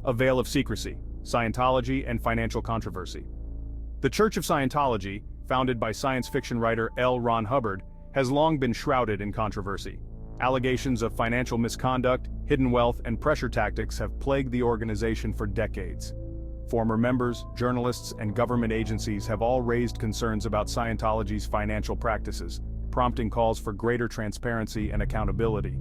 A veil of secrecy, Scientology and financial controversy. The Church of Scientology, founded by science fiction writer L. Ron Hubbard, has long been shrouded in controversy. Allegations of financial misconduct, hidden wealth, and pressure tactics have plagued the organization for decades. Former members, journalists, and government agencies have all raised concerns about Scientology's financial practices, prompting calls for greater transparency and accountability.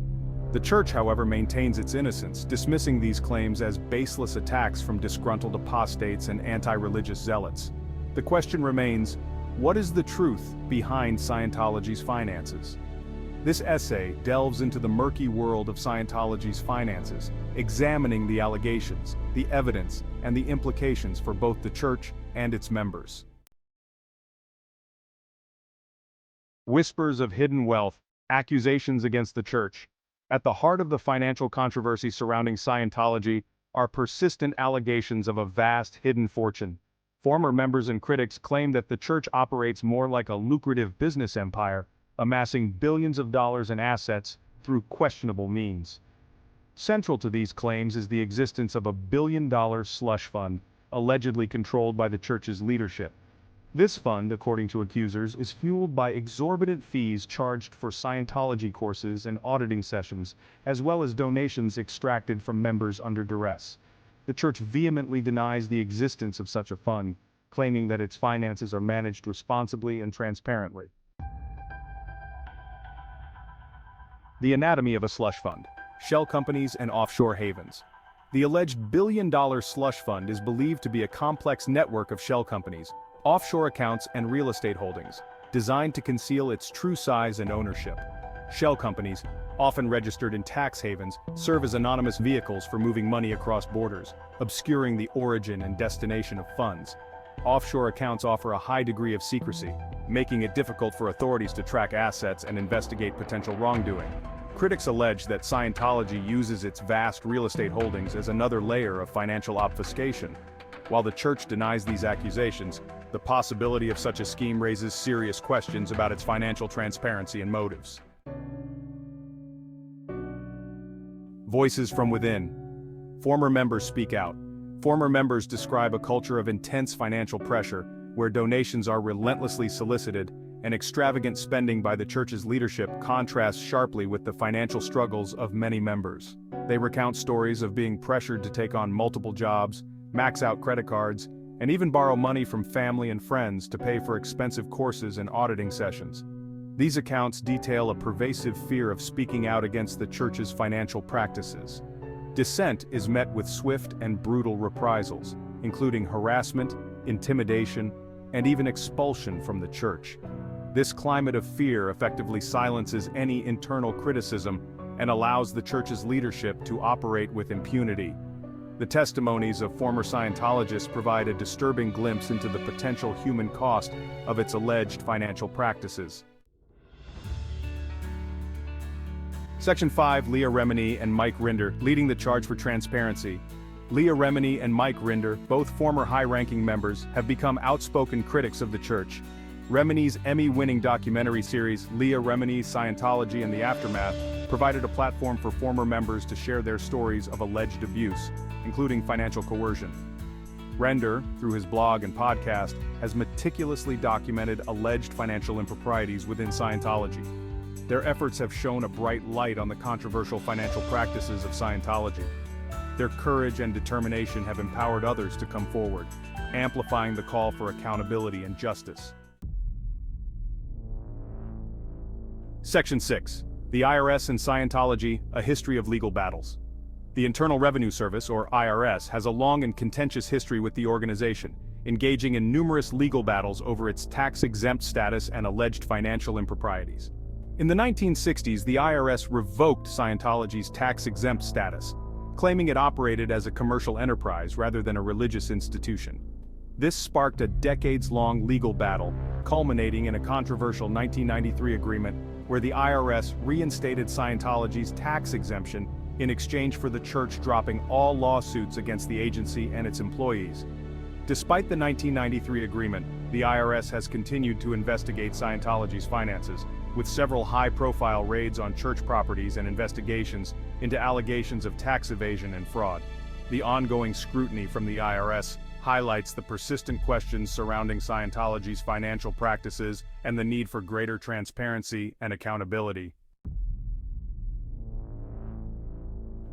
The Church, however, maintains its innocence, dismissing these claims as baseless attacks from disgruntled apostates and anti-religious zealots. The question remains, what is the truth behind Scientology's finances? This essay delves into the murky world of Scientology's finances, examining the allegations, the evidence, and the implications for both the Church and its members. Whispers of hidden wealth, accusations against the Church. At the heart of the financial controversy surrounding Scientology are persistent allegations of a vast hidden fortune. Former members and critics claim that the Church operates more like a lucrative business empire, amassing billions of dollars in assets through questionable means. Central to these claims is the existence of a billion-dollar slush fund, allegedly controlled by the Church's leadership. This fund, according to accusers, is fueled by exorbitant fees charged for Scientology courses and auditing sessions, as well as donations extracted from members under duress. The Church vehemently denies the existence of such a fund, claiming that its finances are managed responsibly and transparently. The anatomy of a slush fund: shell companies and offshore havens. The alleged billion-dollar slush fund is believed to be a complex network of shell companies, offshore accounts, and real estate holdings, designed to conceal its true size and ownership. Shell companies, often registered in tax havens, serve as anonymous vehicles for moving money across borders, obscuring the origin and destination of funds. Offshore accounts offer a high degree of secrecy, making it difficult for authorities to track assets and investigate potential wrongdoing. Critics allege that Scientology uses its vast real estate holdings as another layer of financial obfuscation. While the Church denies these accusations, the possibility of such a scheme raises serious questions about its financial transparency and motives. Voices from within. Former members speak out. Former members describe a culture of intense financial pressure, where donations are relentlessly solicited, and extravagant spending by the Church's leadership contrasts sharply with the financial struggles of many members. They recount stories of being pressured to take on multiple jobs, max out credit cards, and even borrow money from family and friends to pay for expensive courses and auditing sessions. These accounts detail a pervasive fear of speaking out against the Church's financial practices. Dissent is met with swift and brutal reprisals, including harassment, intimidation, and even expulsion from the Church. This climate of fear effectively silences any internal criticism and allows the Church's leadership to operate with impunity. The testimonies of former Scientologists provide a disturbing glimpse into the potential human cost of its alleged financial practices. Section 5. Leah Remini and Mike Rinder, leading the charge for transparency. Leah Remini and Mike Rinder, both former high-ranking members, have become outspoken critics of the Church. Remini's Emmy-winning documentary series, Leah Remini, Scientology and the Aftermath, provided a platform for former members to share their stories of alleged abuse, including financial coercion. Rinder, through his blog and podcast, has meticulously documented alleged financial improprieties within Scientology. Their efforts have shone a bright light on the controversial financial practices of Scientology. Their courage and determination have empowered others to come forward, amplifying the call for accountability and justice. Section 6. The IRS and Scientology, a history of legal battles. The Internal Revenue Service, or IRS, has a long and contentious history with the organization, engaging in numerous legal battles over its tax-exempt status and alleged financial improprieties. In the 1960s, the IRS revoked Scientology's tax-exempt status, claiming it operated as a commercial enterprise rather than a religious institution. This sparked a decades-long legal battle, culminating in a controversial 1993 agreement where the IRS reinstated Scientology's tax exemption in exchange for the Church dropping all lawsuits against the agency and its employees. Despite the 1993 agreement, the IRS has continued to investigate Scientology's finances, with several high-profile raids on Church properties and investigations into allegations of tax evasion and fraud. The ongoing scrutiny from the IRS highlights the persistent questions surrounding Scientology's financial practices and the need for greater transparency and accountability.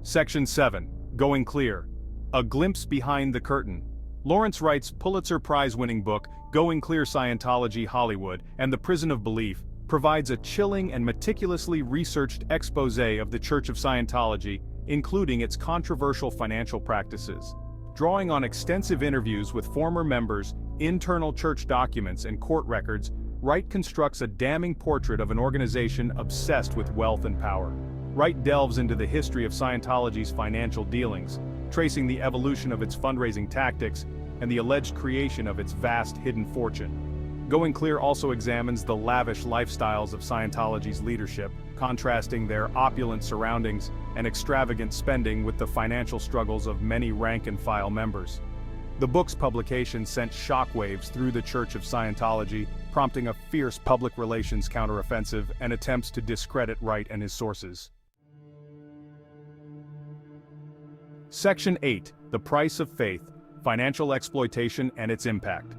Section 7. Going Clear. A glimpse behind the curtain. Lawrence Wright's Pulitzer Prize-winning book, Going Clear: Scientology, Hollywood, and the Prison of Belief, provides a chilling and meticulously researched exposé of the Church of Scientology, including its controversial financial practices. Drawing on extensive interviews with former members, internal church documents, and court records, Wright constructs a damning portrait of an organization obsessed with wealth and power. Wright delves into the history of Scientology's financial dealings, tracing the evolution of its fundraising tactics and the alleged creation of its vast hidden fortune. Going Clear also examines the lavish lifestyles of Scientology's leadership, contrasting their opulent surroundings and extravagant spending with the financial struggles of many rank-and-file members. The book's publication sent shockwaves through the Church of Scientology, prompting a fierce public relations counteroffensive and attempts to discredit Wright and his sources. Section 8. The Price of Faith: Financial Exploitation and Its Impact.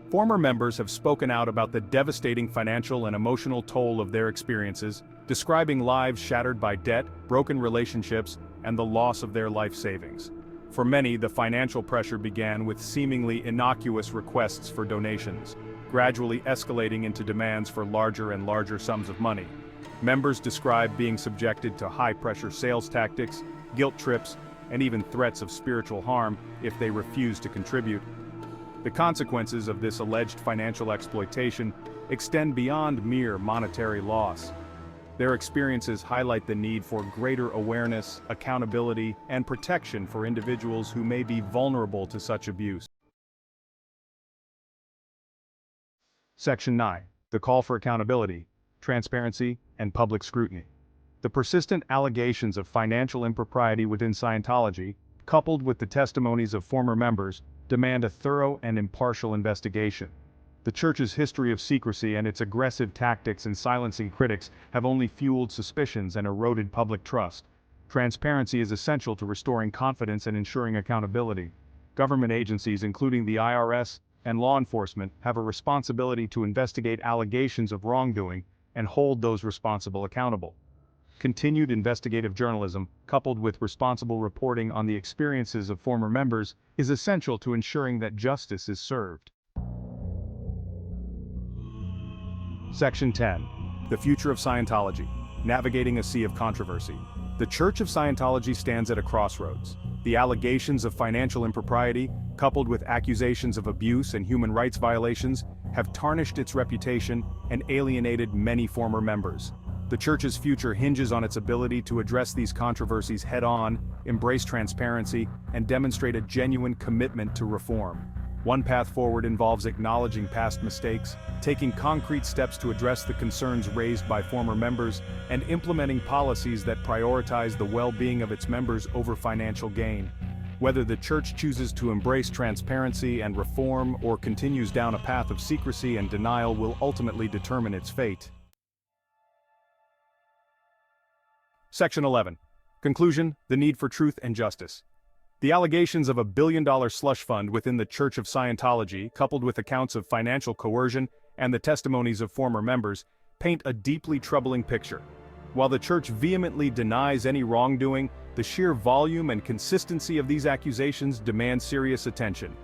Former members have spoken out about the devastating financial and emotional toll of their experiences, describing lives shattered by debt, broken relationships, and the loss of their life savings. For many, the financial pressure began with seemingly innocuous requests for donations, gradually escalating into demands for larger and larger sums of money. Members describe being subjected to high-pressure sales tactics, guilt trips, and even threats of spiritual harm if they refuse to contribute. The consequences of this alleged financial exploitation extend beyond mere monetary loss. Their experiences highlight the need for greater awareness, accountability, and protection for individuals who may be vulnerable to such abuse. Section 9. The Call for Accountability, Transparency, and Public Scrutiny. The persistent allegations of financial impropriety within Scientology, coupled with the testimonies of former members, demand a thorough and impartial investigation. The Church's history of secrecy and its aggressive tactics in silencing critics have only fueled suspicions and eroded public trust. Transparency is essential to restoring confidence and ensuring accountability. Government agencies, including the IRS and law enforcement, have a responsibility to investigate allegations of wrongdoing and hold those responsible accountable. Continued investigative journalism, coupled with responsible reporting on the experiences of former members, is essential to ensuring that justice is served. Section 10. The Future of Scientology: Navigating a Sea of Controversy. The Church of Scientology stands at a crossroads. The allegations of financial impropriety, coupled with accusations of abuse and human rights violations, have tarnished its reputation and alienated many former members. The Church's future hinges on its ability to address these controversies head-on, embrace transparency, and demonstrate a genuine commitment to reform. One path forward involves acknowledging past mistakes, taking concrete steps to address the concerns raised by former members, and implementing policies that prioritize the well-being of its members over financial gain. Whether the Church chooses to embrace transparency and reform or continues down a path of secrecy and denial will ultimately determine its fate. Section 11. Conclusion: The Need for Truth and Justice. The allegations of a billion-dollar slush fund within the Church of Scientology, coupled with accounts of financial coercion and the testimonies of former members, paint a deeply troubling picture. While the Church vehemently denies any wrongdoing, the sheer volume and consistency of these accusations demand serious attention.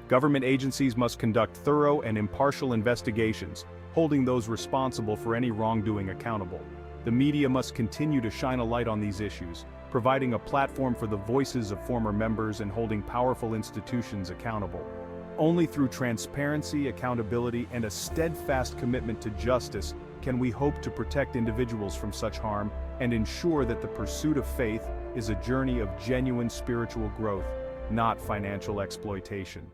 Government agencies must conduct thorough and impartial investigations, holding those responsible for any wrongdoing accountable. The media must continue to shine a light on these issues, providing a platform for the voices of former members and holding powerful institutions accountable. Only through transparency, accountability, and a steadfast commitment to justice can we hope to protect individuals from such harm and ensure that the pursuit of faith is a journey of genuine spiritual growth, not financial exploitation.